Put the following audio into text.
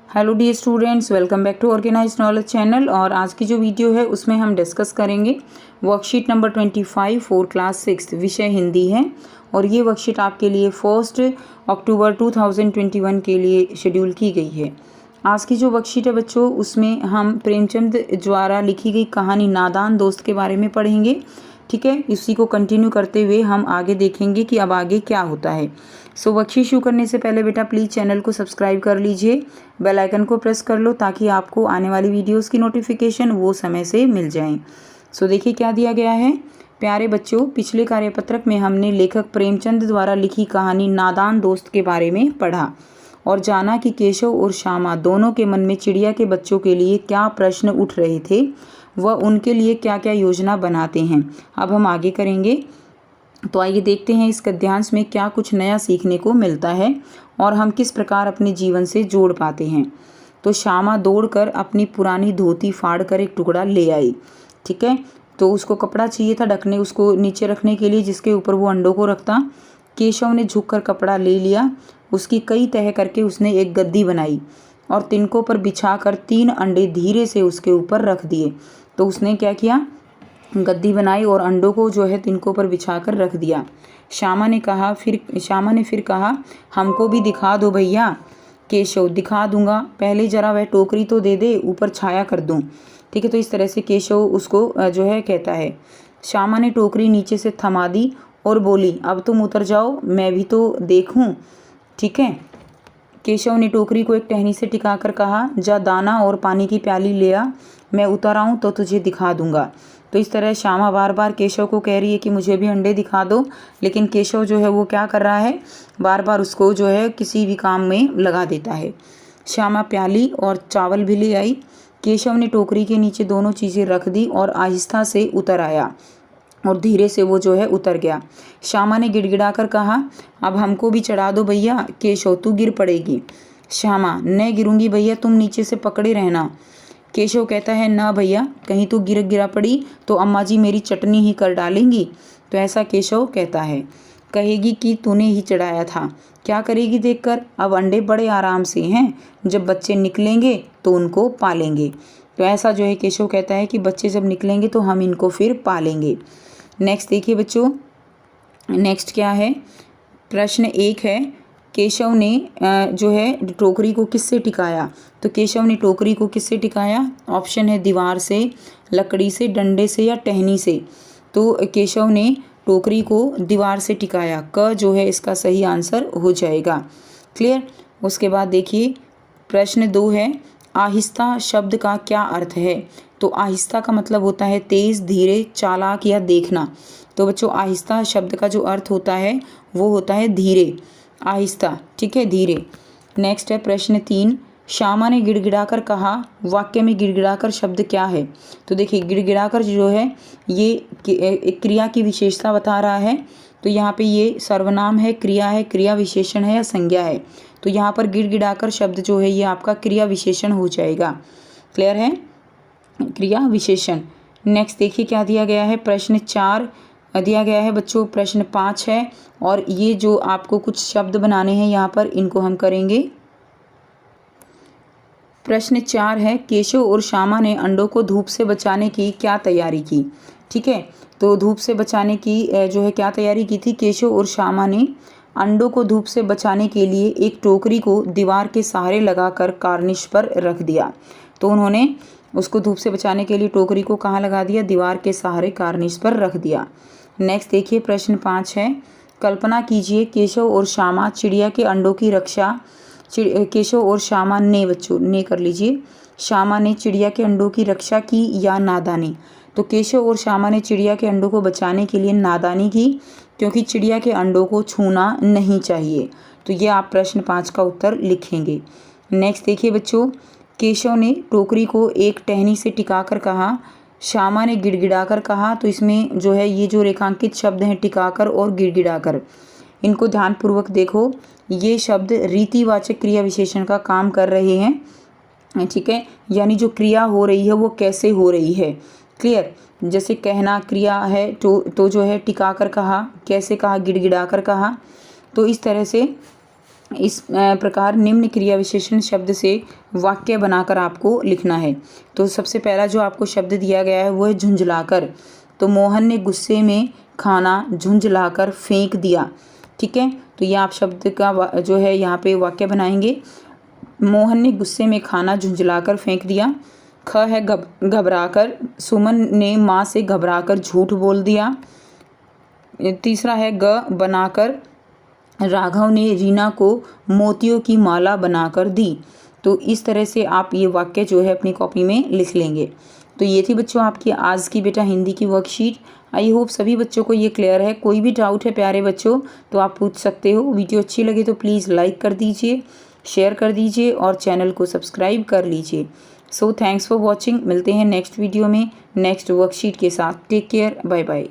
Hello dear students, welcome back to organize knowledge channel. और आज की जो वीडियो है उसमें हम डिस्कस करेंगे वर्कशीट नंबर 25 फॉर क्लास 6, विषय हिंदी है। और ये वर्कशीट आपके लिए 1 अक्टूबर 2021 के लिए शेड्यूल की गई है। आज की जो वर्कशीट है बच्चों, उसमें हम प्रेमचंद द्वारा लिखी गई कहानी नादान दोस्त के बारे में पढ़ेंगे। ठीक है, इसी को कंटिन्यू करते हुए हम आगे देखेंगे कि अब आगे क्या होता है। सो वर्कशीट शुरू करने से पहले बेटा प्लीज़ चैनल को सब्सक्राइब कर लीजिए, बेल आइकन को प्रेस कर लो ताकि आपको आने वाली वीडियोस की नोटिफिकेशन वो समय से मिल जाए। सो देखिए क्या दिया गया है। प्यारे बच्चों, पिछले कार्यपत्रक में हमने लेखक प्रेमचंद द्वारा लिखी कहानी नादान दोस्त के बारे में पढ़ा और जाना कि केशव और श्यामा दोनों के मन में चिड़िया के बच्चों के लिए क्या प्रश्न उठ रहे थे, वह उनके लिए क्या क्या योजना बनाते हैं। अब हम आगे करेंगे, तो आइए देखते हैं इस गद्यांश में क्या कुछ नया सीखने को मिलता है और हम किस प्रकार अपने जीवन से जोड़ पाते हैं। तो श्यामा दौड़कर अपनी पुरानी धोती फाड़कर एक टुकड़ा ले आई। ठीक है, तो उसको कपड़ा चाहिए था ढकने, उसको नीचे रखने के लिए जिसके ऊपर वो अंडों को रखता। केशव ने झुककर कपड़ा ले लिया, उसकी कई तह करके उसने एक गद्दी बनाई और तिनकों पर बिछाकर 3 अंडे धीरे से उसके ऊपर रख दिए। तो उसने क्या किया, गद्दी बनाई और अंडों को जो है तिनकों पर बिछाकर रख दिया। श्यामा ने फिर कहा, हमको भी दिखा दो भैया। केशव, दिखा दूंगा, पहले जरा वह टोकरी तो दे दे, ऊपर छाया कर दूं। ठीक है, तो इस तरह से केशव उसको जो है कहता है। श्यामा ने टोकरी नीचे से थमा दी और बोली, अब तुम उतर जाओ, मैं भी तो देखूं। ठीक है, केशव ने टोकरी को एक टहनी से टिकाकर कहा, जा दाना और पानी की प्याली ले आ, मैं उतर आऊँ तो तुझे दिखा दूंगा। तो इस तरह श्यामा बार बार केशव को कह रही है कि मुझे भी अंडे दिखा दो, लेकिन केशव जो है वो क्या कर रहा है, बार बार उसको जो है किसी भी काम में लगा देता है। श्यामा प्याली और चावल भी ले आई। केशव ने टोकरी के नीचे दोनों चीज़ें रख दी और आहिस्ता से उतर आया और धीरे से वो जो है उतर गया। श्यामा ने गिड़गिड़ाकर कहा, अब हमको भी चढ़ा दो भैया। केशव, तू गिर पड़ेगी। श्यामा, न गिरूंगी भैया, तुम नीचे से पकड़े रहना। केशव कहता है, ना भैया, कहीं तो गिरा पड़ी तो अम्मा जी मेरी चटनी ही कर डालेंगी। तो ऐसा केशव कहता है। कहेगी कि तूने ही चढ़ाया था, क्या करेगी देखकर, अब अंडे बड़े आराम से हैं, जब बच्चे निकलेंगे तो उनको पालेंगे। तो ऐसा जो है केशव कहता है कि बच्चे जब निकलेंगे तो हम इनको फिर पालेंगे। नेक्स्ट देखिए बच्चों, नेक्स्ट क्या है। प्रश्न 1 है, केशव ने जो है टोकरी को किससे टिकाया। तो केशव ने टोकरी को किससे टिकाया। ऑप्शन है दीवार से, लकड़ी से, डंडे से या टहनी से। तो केशव ने टोकरी को दीवार से टिकाया। क जो है इसका सही आंसर हो जाएगा। क्लियर। उसके बाद देखिए प्रश्न 2 है, आहिस्ता शब्द का क्या अर्थ है। तो आहिस्ता का मतलब होता है तेज, धीरे, चालाक या देखना। तो बच्चों आहिस्ता शब्द का जो अर्थ होता है वो होता है धीरे, आहिस्ता। ठीक है, धीरे। नेक्स्ट है प्रश्न 3, श्यामा ने गिड़गिड़ाकर कहा, वाक्य में गिड़गिड़ाकर शब्द क्या है। तो देखिए गिड़गिड़ाकर जो है ये एक क्रिया की विशेषता बता रहा है। तो यहाँ पे ये सर्वनाम है, क्रिया है, क्रिया विशेषण है या संज्ञा है। तो यहाँ पर गिड़गिड़ाकर शब्द जो है ये आपका क्रिया विशेषण हो जाएगा। क्लियर है, क्रिया विशेषण। नेक्स्ट देखिए क्या दिया गया है। प्रश्न 4 दिया गया है बच्चों, प्रश्न 5 है और ये जो आपको कुछ शब्द बनाने हैं यहाँ पर, इनको हम करेंगे। प्रश्न 4 है, केशव और श्यामा ने अंडों को धूप से बचाने की क्या तैयारी की। ठीक है, तो धूप से बचाने की जो है क्या तैयारी की थी। केशव और श्यामा ने अंडों को धूप से बचाने के लिए एक टोकरी को दीवार के सहारे लगाकर कार्निश पर रख दिया। तो उन्होंने उसको धूप से बचाने के लिए टोकरी को कहाँ लगा दिया, दीवार के सहारे कार्निश पर रख दिया। नेक्स्ट देखिए प्रश्न 5 है, कल्पना कीजिए केशव और श्यामा चिड़िया के अंडों की रक्षा। केशव और श्यामा ने, बच्चों ने कर लीजिए, श्यामा ने चिड़िया के अंडों की रक्षा की या नादानी। तो केशव और श्यामा ने चिड़िया के अंडों को बचाने के लिए नादानी की, क्योंकि चिड़िया के अंडों को छूना नहीं चाहिए। तो ये आप प्रश्न 5 का उत्तर लिखेंगे। नेक्स्ट देखिए बच्चों, केशव ने टोकरी को एक टहनी से टिकाकर कहा, श्यामा ने गिड़गिड़ाकर कहा। तो इसमें जो है ये जो रेखांकित शब्द हैं टिकाकर और गिड़गिड़ाकर, इनको ध्यानपूर्वक देखो। ये शब्द रीतिवाचक क्रिया विशेषण का काम कर रहे हैं। ठीक है, यानी जो क्रिया हो रही है वो कैसे हो रही है। क्लियर, जैसे कहना क्रिया है तो जो है टिकाकर कहा, कैसे कहा, गिड़गिड़ाकर कहा। तो इस तरह से इस प्रकार निम्न क्रिया विशेषण शब्द से वाक्य बनाकर आपको लिखना है। तो सबसे पहला जो आपको शब्द दिया गया है वो है झुंझलाकर। तो मोहन ने गुस्से में खाना झुंझलाकर फेंक दिया। ठीक है, तो ये आप शब्द का जो है यहाँ पे वाक्य बनाएंगे। मोहन ने गुस्से में खाना झुंझलाकर फेंक दिया। ख है घबराकर, सुमन ने माँ से घबराकर झूठ बोल दिया। तीसरा है ग बनाकर, राघव ने रीना को मोतियों की माला बनाकर दी। तो इस तरह से आप ये वाक्य जो है अपनी कॉपी में लिख लेंगे। तो ये थी बच्चों आपकी आज की बेटा हिंदी की वर्कशीट। आई होप सभी बच्चों को ये क्लियर है। कोई भी डाउट है प्यारे बच्चों तो आप पूछ सकते हो। वीडियो अच्छी लगे तो प्लीज़ लाइक कर दीजिए, शेयर कर दीजिए और चैनल को सब्सक्राइब कर लीजिए। So thanks for watching. मिलते हैं नेक्स्ट वीडियो में नेक्स्ट वर्कशीट के साथ। Take care, bye bye.